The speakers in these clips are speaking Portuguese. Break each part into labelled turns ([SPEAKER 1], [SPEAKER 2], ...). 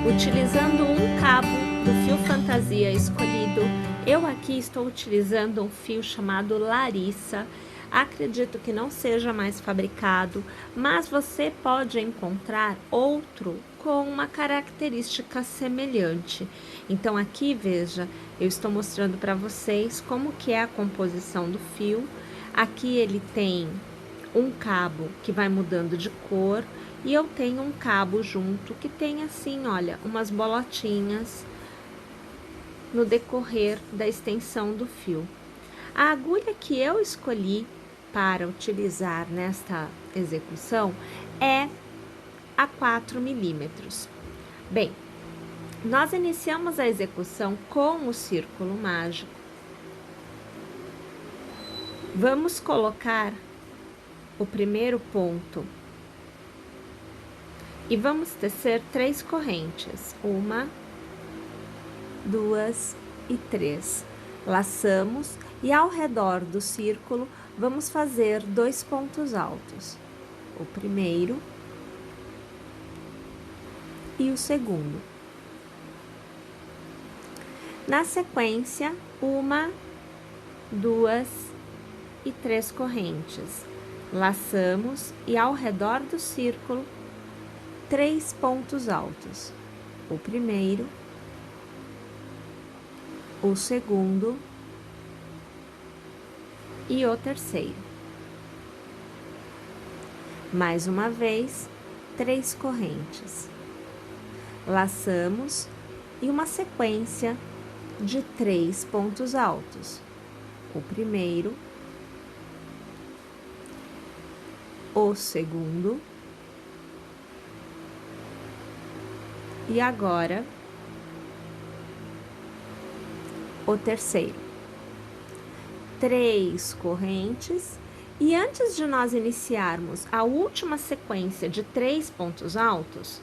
[SPEAKER 1] Utilizando um cabo do fio fantasia escolhido, eu aqui estou utilizando um fio chamado Larissa. Acredito que não seja mais fabricado, mas você pode encontrar outro com uma característica semelhante. Então aqui, veja, eu estou mostrando para vocês como que é a composição do fio. Aqui ele tem um cabo que vai mudando de cor e eu tenho um cabo junto que tem assim, olha, umas bolotinhas no decorrer da extensão do fio. A agulha que eu escolhi para utilizar nesta execução é a 4 milímetros. Bem, nós iniciamos a execução com o círculo mágico. Vamos colocar o primeiro ponto e vamos tecer 3 correntes, 1, 2 e 3. Laçamos e ao redor do círculo vamos fazer 2 pontos altos, o primeiro e o segundo. Na sequência, 1, 2 e 3 correntes. Laçamos e ao redor do círculo 3 pontos altos, o primeiro, o segundo e o terceiro. Mais uma vez, 3 correntes. Laçamos e uma sequência de 3 pontos altos, o primeiro, o segundo e agora o terceiro. 3 correntes e antes de nós iniciarmos a última sequência de 3 pontos altos,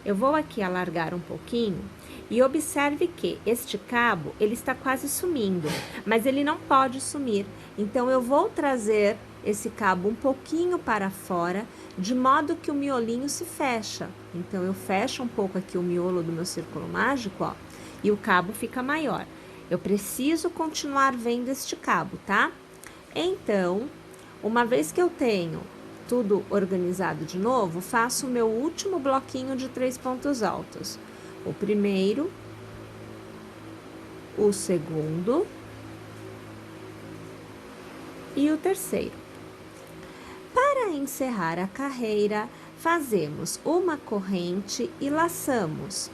[SPEAKER 1] eu vou aqui alargar um pouquinho e observe que este cabo, ele está quase sumindo, mas ele não pode sumir. Então, eu vou trazer esse cabo um pouquinho para fora, de modo que o miolinho se fecha. Então, eu fecho um pouco aqui o miolo do meu círculo mágico, ó, e o cabo fica maior. Eu preciso continuar vendo este cabo, tá? Então, uma vez que eu tenho tudo organizado de novo, faço o meu último bloquinho de 3 pontos altos. O primeiro, o segundo e o terceiro. Para encerrar a carreira, fazemos uma corrente e laçamos.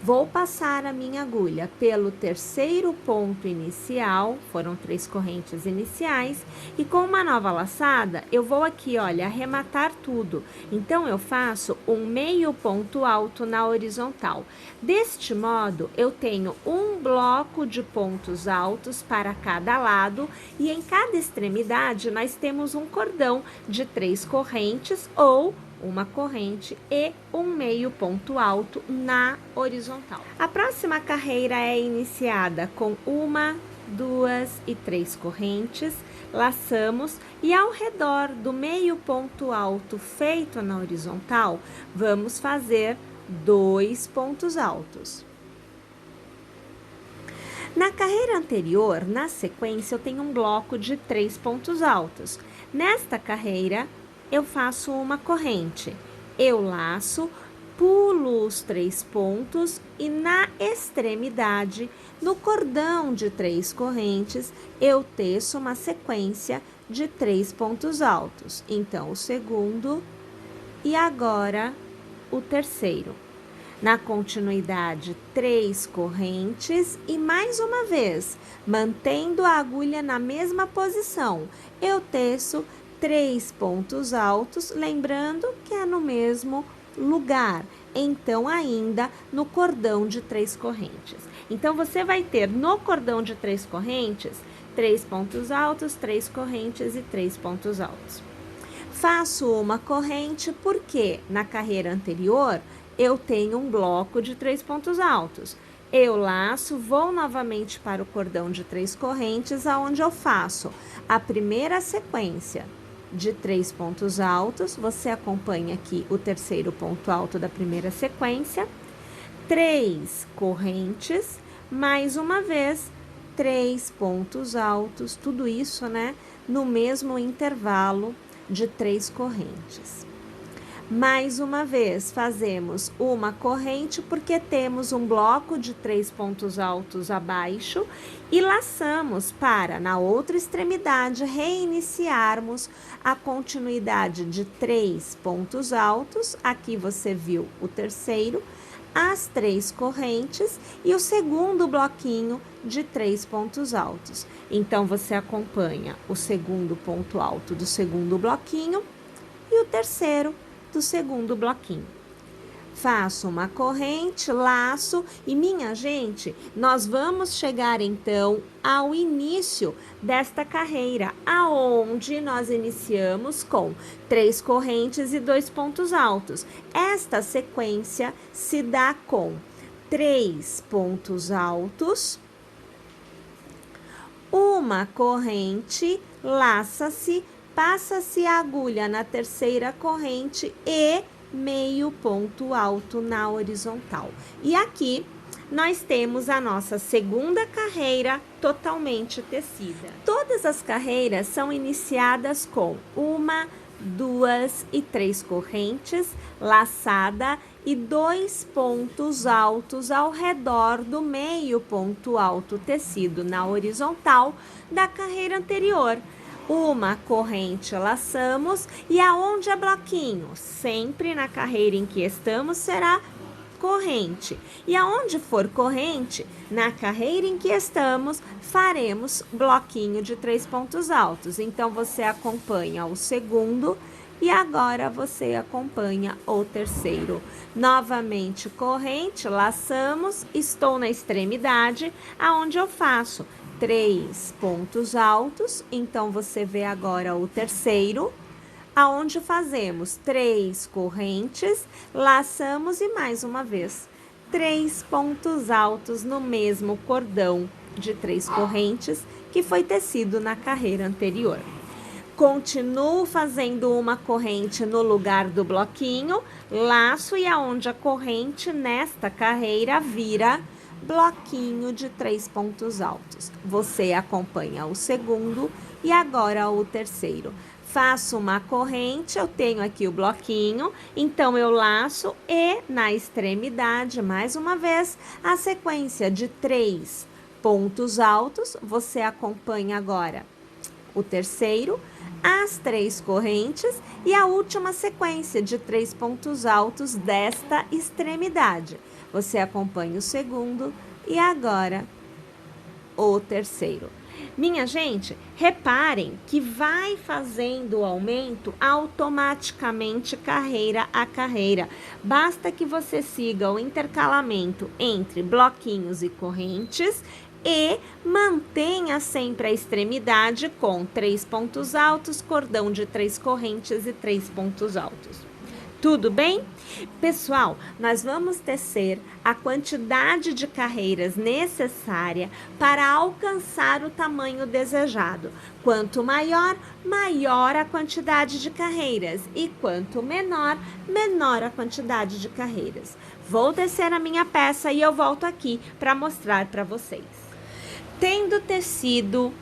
[SPEAKER 1] Vou passar a minha agulha pelo terceiro ponto inicial, foram 3 correntes iniciais, e com uma nova laçada, eu vou aqui, olha, arrematar tudo. Então, eu faço um meio ponto alto na horizontal. Deste modo, eu tenho um bloco de pontos altos para cada lado, e em cada extremidade, nós temos um cordão de 3 correntes ou uma corrente e um meio ponto alto na horizontal. A próxima carreira é iniciada com 1, 2 e 3 correntes, laçamos e ao redor do meio ponto alto feito na horizontal, vamos fazer 2 pontos altos. Na carreira anterior, na sequência, eu tenho um bloco de 3 pontos altos. Nesta carreira, eu faço uma corrente, eu laço, pulo os 3 pontos e na extremidade, no cordão de 3 correntes, eu teço uma sequência de 3 pontos altos. Então, o segundo e agora o terceiro. Na continuidade, 3 correntes e mais uma vez, mantendo a agulha na mesma posição, eu teço 3 pontos altos, lembrando que é no mesmo lugar, então ainda no cordão de 3 correntes. Então, você vai ter no cordão de 3 correntes, 3 pontos altos, 3 correntes e 3 pontos altos. Faço uma corrente porque na carreira anterior eu tenho um bloco de 3 pontos altos. Eu laço, vou novamente para o cordão de 3 correntes, aonde eu faço a primeira sequência de 3 pontos altos, você acompanha aqui o terceiro ponto alto da primeira sequência, 3 correntes, mais uma vez, 3 pontos altos, tudo isso, né, no mesmo intervalo de 3 correntes. Mais uma vez, fazemos uma corrente porque temos um bloco de 3 pontos altos abaixo e laçamos para, na outra extremidade, reiniciarmos a continuidade de 3 pontos altos. Aqui você viu o terceiro, as 3 correntes e o segundo bloquinho de 3 pontos altos. Então, você acompanha o segundo ponto alto do segundo bloquinho e o terceiro do segundo bloquinho. Faço uma corrente, laço e, minha gente, nós vamos chegar então ao início desta carreira, aonde nós iniciamos com 3 correntes e 2 pontos altos. Esta sequência se dá com 3 pontos altos, uma corrente, laça-se, passa-se a agulha na terceira corrente e meio ponto alto na horizontal. E aqui nós temos a nossa segunda carreira totalmente tecida. Todas as carreiras são iniciadas com 1, 2 e 3 correntes, laçada e 2 pontos altos ao redor do meio ponto alto tecido na horizontal da carreira anterior. Uma corrente laçamos e aonde é bloquinho? Sempre na carreira em que estamos será corrente. E aonde for corrente, na carreira em que estamos, faremos bloquinho de 3 pontos altos. Então, você acompanha o segundo e agora você acompanha o terceiro. Novamente corrente, laçamos, estou na extremidade, aonde eu faço 3 pontos altos, então você vê agora o terceiro, aonde fazemos 3 correntes, laçamos e mais uma vez 3 pontos altos no mesmo cordão de 3 correntes que foi tecido na carreira anterior. Continuo fazendo uma corrente no lugar do bloquinho, laço e aonde a corrente nesta carreira vira bloquinho de 3 pontos altos. Você acompanha o segundo e agora o terceiro. Faço uma corrente, eu tenho aqui o bloquinho, então eu laço e na extremidade, mais uma vez, a sequência de 3 pontos altos. Você acompanha agora o terceiro, as 3 correntes e a última sequência de 3 pontos altos desta extremidade. Você acompanha o segundo e agora o terceiro. Minha gente, reparem que vai fazendo o aumento automaticamente carreira a carreira. Basta que você siga o intercalamento entre bloquinhos e correntes e mantenha sempre a extremidade com 3 pontos altos, cordão de 3 correntes e 3 pontos altos. Tudo bem? Pessoal, nós vamos tecer a quantidade de carreiras necessária para alcançar o tamanho desejado. Quanto maior, maior a quantidade de carreiras e quanto menor, menor a quantidade de carreiras. Vou tecer a minha peça e eu volto aqui para mostrar para vocês. Tendo tecido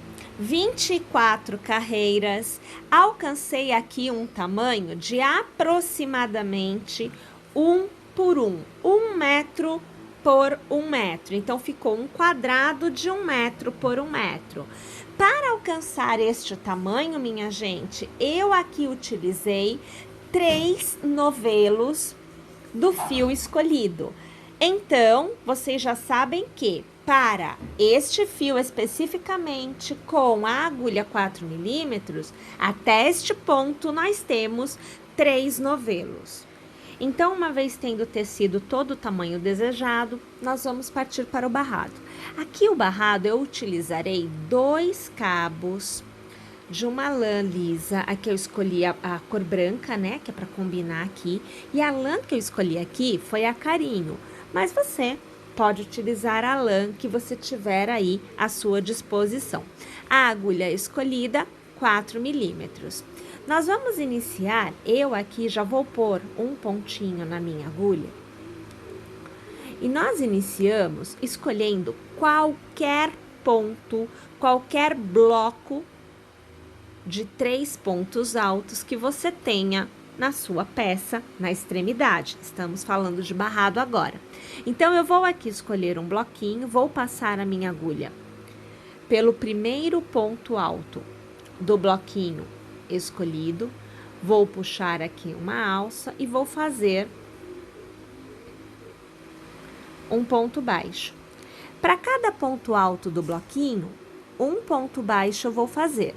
[SPEAKER 1] 24 carreiras, alcancei aqui um tamanho de aproximadamente 1 por 1, 1 metro por 1 metro. Então, ficou um quadrado de 1 metro por 1 metro. Para alcançar este tamanho, minha gente, eu aqui utilizei 3 novelos do fio escolhido. Então, vocês já sabem que para este fio especificamente, com a agulha 4 milímetros, até este ponto nós temos 3 novelos. Então, uma vez tendo tecido todo o tamanho desejado, nós vamos partir para o barrado. Aqui o barrado eu utilizarei 2 cabos de uma lã lisa. Aqui eu escolhi a cor branca, né, que é para combinar aqui. E a lã que eu escolhi aqui foi a Carinho, mas você pode utilizar a lã que você tiver aí à sua disposição. A agulha escolhida, 4 milímetros. Nós vamos iniciar, eu aqui já vou pôr um pontinho na minha agulha. E nós iniciamos escolhendo qualquer ponto, qualquer bloco de 3 pontos altos que você tenha na sua peça, na extremidade. Estamos falando de barrado agora. Então, eu vou aqui escolher um bloquinho, vou passar a minha agulha pelo primeiro ponto alto do bloquinho escolhido, vou puxar aqui uma alça e vou fazer um ponto baixo. Para cada ponto alto do bloquinho, um ponto baixo eu vou fazer.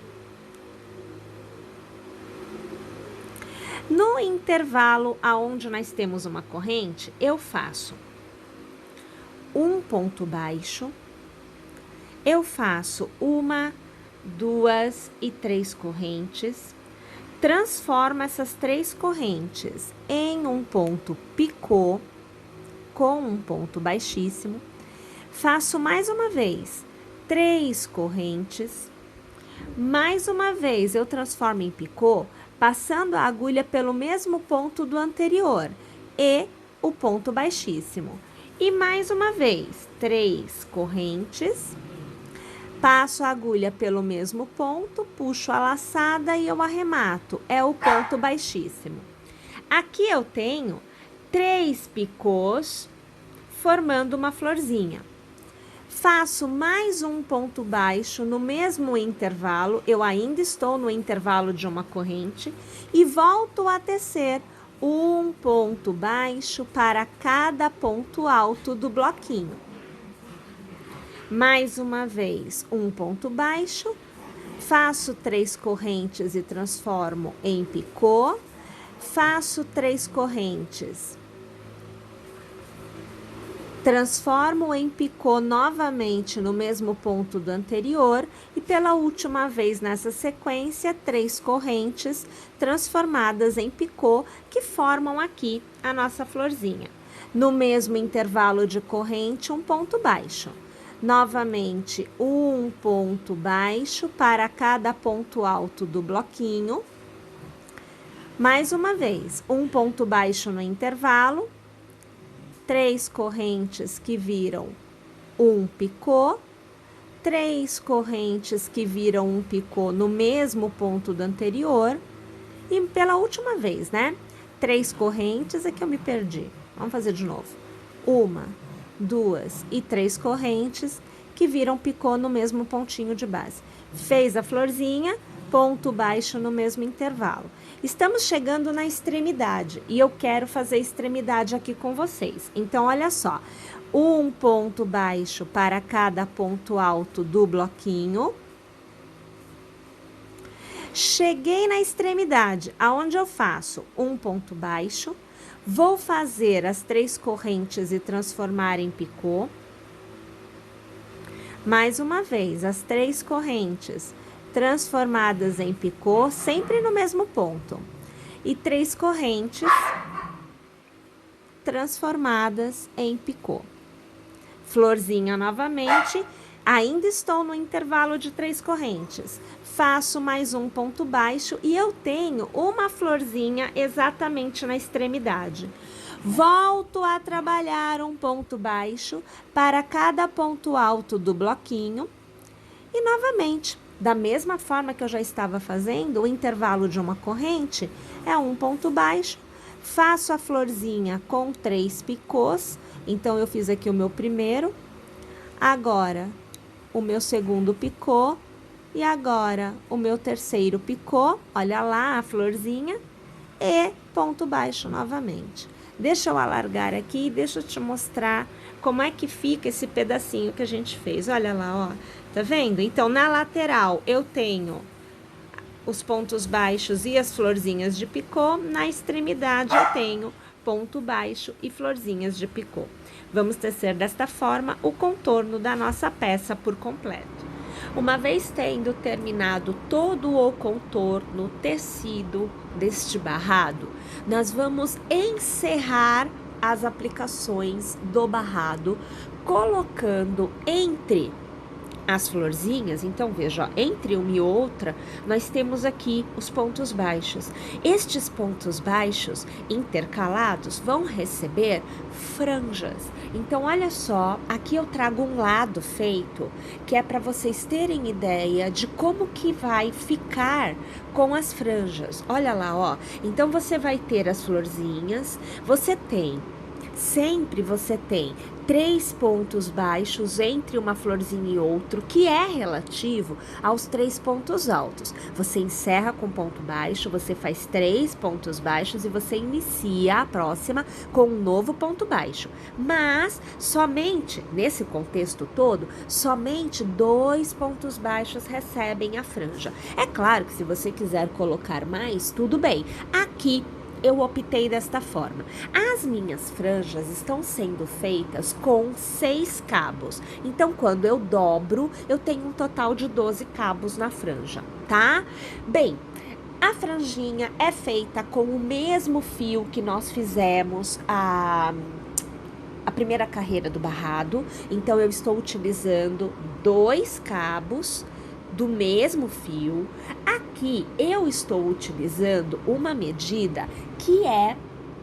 [SPEAKER 1] No intervalo aonde nós temos uma corrente, eu faço um ponto baixo, eu faço 1, 2 e 3 correntes, transformo essas 3 correntes em um ponto picô com um ponto baixíssimo, faço mais uma vez 3 correntes, mais uma vez eu transformo em picô, passando a agulha pelo mesmo ponto do anterior e o ponto baixíssimo. E mais uma vez, 3 correntes, passo a agulha pelo mesmo ponto, puxo a laçada e eu arremato, é o ponto baixíssimo. Aqui eu tenho 3 picôs formando uma florzinha. Faço mais um ponto baixo no mesmo intervalo, eu ainda estou no intervalo de uma corrente, e volto a tecer um ponto baixo para cada ponto alto do bloquinho. Mais uma vez, um ponto baixo, faço 3 correntes e transformo em picô, faço 3 correntes, transformo em picô novamente no mesmo ponto do anterior e pela última vez nessa sequência, 3 correntes transformadas em picô que formam aqui a nossa florzinha. No mesmo intervalo de corrente, um ponto baixo. Novamente, um ponto baixo para cada ponto alto do bloquinho. Mais uma vez, um ponto baixo no intervalo, 3 correntes que viram um picô, 3 correntes que viram um picô no mesmo ponto do anterior, e pela última vez, né? 3 correntes, é que eu me perdi. Vamos fazer de novo. 1, 2 e 3 correntes que viram picô no mesmo pontinho de base. Fez a florzinha, ponto baixo no mesmo intervalo. Estamos chegando na extremidade e eu quero fazer extremidade aqui com vocês. Então, olha só, um ponto baixo para cada ponto alto do bloquinho. Cheguei na extremidade, aonde eu faço um ponto baixo, vou fazer as 3 correntes e transformar em picô. Mais uma vez, as 3 correntes transformadas em picô, sempre no mesmo ponto. E 3 correntes transformadas em picô. Florzinha novamente, ainda estou no intervalo de 3 correntes. Faço mais um ponto baixo e eu tenho uma florzinha exatamente na extremidade. Volto a trabalhar um ponto baixo para cada ponto alto do bloquinho e novamente, da mesma forma que eu já estava fazendo, o intervalo de uma corrente é um ponto baixo, faço a florzinha com 3 picôs, então eu fiz aqui o meu primeiro, agora o meu segundo picô e agora o meu terceiro picô, olha lá a florzinha, e ponto baixo novamente. Deixa eu alargar aqui, deixa eu te mostrar como é que fica esse pedacinho que a gente fez. Olha lá, ó, tá vendo? Então, na lateral eu tenho os pontos baixos e as florzinhas de picô, na extremidade eu tenho ponto baixo e florzinhas de picô. Vamos tecer desta forma o contorno da nossa peça por completo. Uma vez tendo terminado todo o contorno tecido deste barrado, nós vamos encerrar as aplicações do barrado, colocando entre as florzinhas, então veja, ó, entre uma e outra, nós temos aqui os pontos baixos. Estes pontos baixos intercalados vão receber franjas. Então, olha só, aqui eu trago um lado feito, que é para vocês terem ideia de como que vai ficar com as franjas. Olha lá, ó. Então, você vai ter as florzinhas, sempre você tem 3 pontos baixos entre uma florzinha e outro, que é relativo aos 3 pontos altos. Você encerra com ponto baixo, você faz 3 pontos baixos e você inicia a próxima com um novo ponto baixo. Mas, somente, nesse contexto todo, somente 2 pontos baixos recebem a franja. É claro que se você quiser colocar mais, tudo bem. Aqui, eu optei desta forma. As minhas franjas estão sendo feitas com 6 cabos. Então, quando eu dobro, eu tenho um total de 12 cabos na franja, tá? Bem, a franjinha é feita com o mesmo fio que nós fizemos a primeira carreira do barrado. Então, eu estou utilizando 2 cabos do mesmo fio. Aqui eu estou utilizando uma medida que é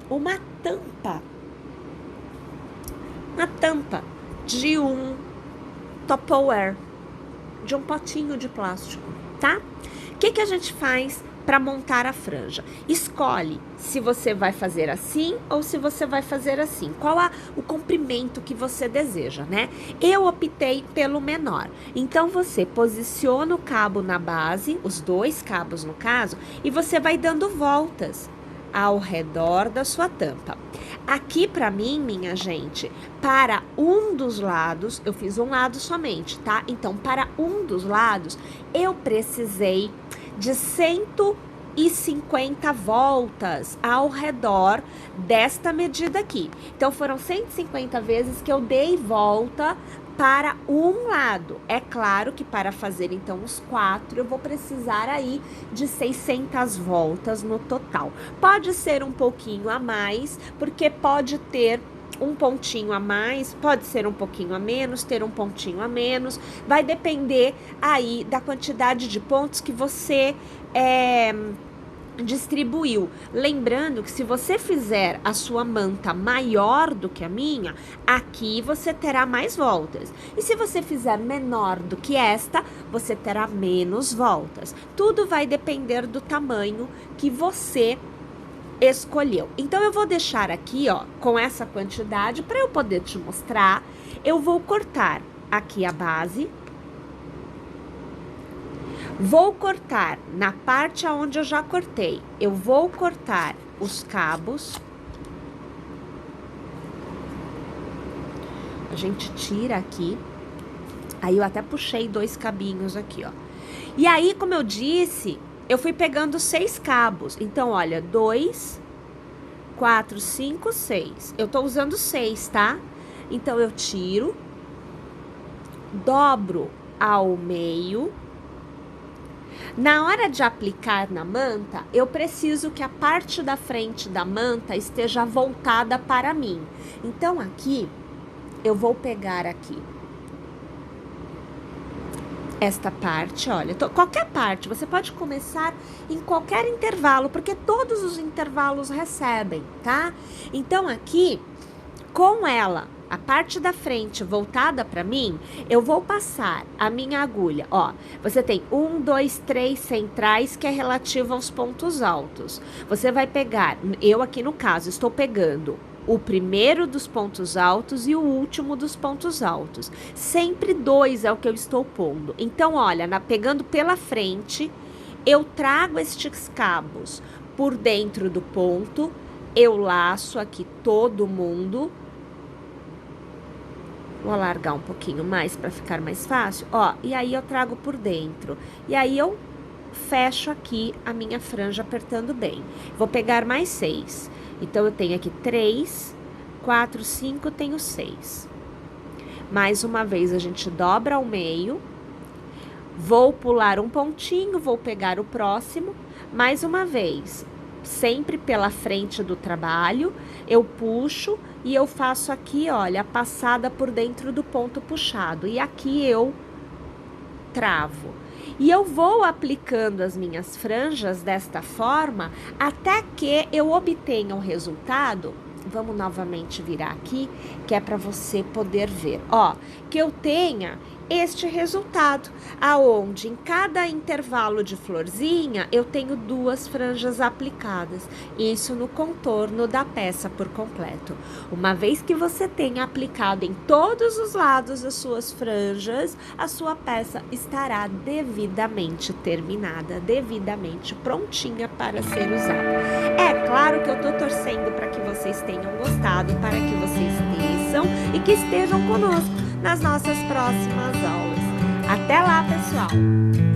[SPEAKER 1] uma tampa de um Tupperware, de um potinho de plástico, tá? O que a gente faz para montar a franja? Escolhe se você vai fazer assim ou se você vai fazer assim. Qual o comprimento que você deseja, né? Eu optei pelo menor. Então, você posiciona o cabo na base, os 2 cabos no caso, e você vai dando voltas ao redor da sua tampa. Aqui para mim, minha gente, para um dos lados, eu fiz um lado somente, tá? Então, para um dos lados, eu precisei de 150 voltas ao redor desta medida aqui. Então, foram 150 vezes que eu dei volta para um lado. É claro que para fazer, então, os 4, eu vou precisar aí de 600 voltas no total. Pode ser um pouquinho a mais, porque pode ter um pontinho a mais, pode ser um pouquinho a menos, ter um pontinho a menos, vai depender aí da quantidade de pontos que você distribuiu. Lembrando que se você fizer a sua manta maior do que a minha, aqui você terá mais voltas. E se você fizer menor do que esta, você terá menos voltas. Tudo vai depender do tamanho que você escolheu. Então, eu vou deixar aqui, ó, com essa quantidade, para eu poder te mostrar. Eu vou cortar aqui a base. Vou cortar na parte onde eu já cortei. Eu vou cortar os cabos. A gente tira aqui. Aí, eu até puxei 2 cabinhos aqui, ó. E aí, como eu disse, eu fui pegando 6 cabos. Então, olha, 2, 4, 5, 6. Eu tô usando 6, tá? Então, eu tiro, dobro ao meio. Na hora de aplicar na manta, eu preciso que a parte da frente da manta esteja voltada para mim. Então, aqui, eu vou pegar aqui esta parte, olha, qualquer parte, você pode começar em qualquer intervalo, porque todos os intervalos recebem, tá? Então, aqui, com ela, a parte da frente voltada para mim, eu vou passar a minha agulha, ó. Você tem 1, 2, 3 centrais, que é relativo aos pontos altos. Você vai pegar, eu aqui no caso, estou pegando o primeiro dos pontos altos e o último dos pontos altos. Sempre 2 é o que eu estou pondo. Então, olha, pegando pela frente, eu trago estes cabos por dentro do ponto, eu laço aqui todo mundo. Vou alargar um pouquinho mais para ficar mais fácil, ó, e aí eu trago por dentro. E aí eu fecho aqui a minha franja apertando bem. Vou pegar mais 6. Então, eu tenho aqui 3, 4, 5, tenho 6. Mais uma vez, a gente dobra ao meio. Vou pular um pontinho, vou pegar o próximo. Mais uma vez, sempre pela frente do trabalho, eu puxo e eu faço aqui, olha, a passada por dentro do ponto puxado. E aqui eu cravo. E eu vou aplicando as minhas franjas desta forma até que eu obtenha o resultado. Vamos novamente virar aqui, que é para você poder ver, ó, que eu tenha este resultado, aonde em cada intervalo de florzinha eu tenho 2 franjas aplicadas, isso no contorno da peça por completo. Uma vez que você tenha aplicado em todos os lados as suas franjas, a sua peça estará devidamente terminada, devidamente prontinha para ser usada. É claro que eu tô torcendo para que vocês tenham gostado, para que vocês teçam e que estejam conosco nas nossas próximas aulas. Até lá, pessoal!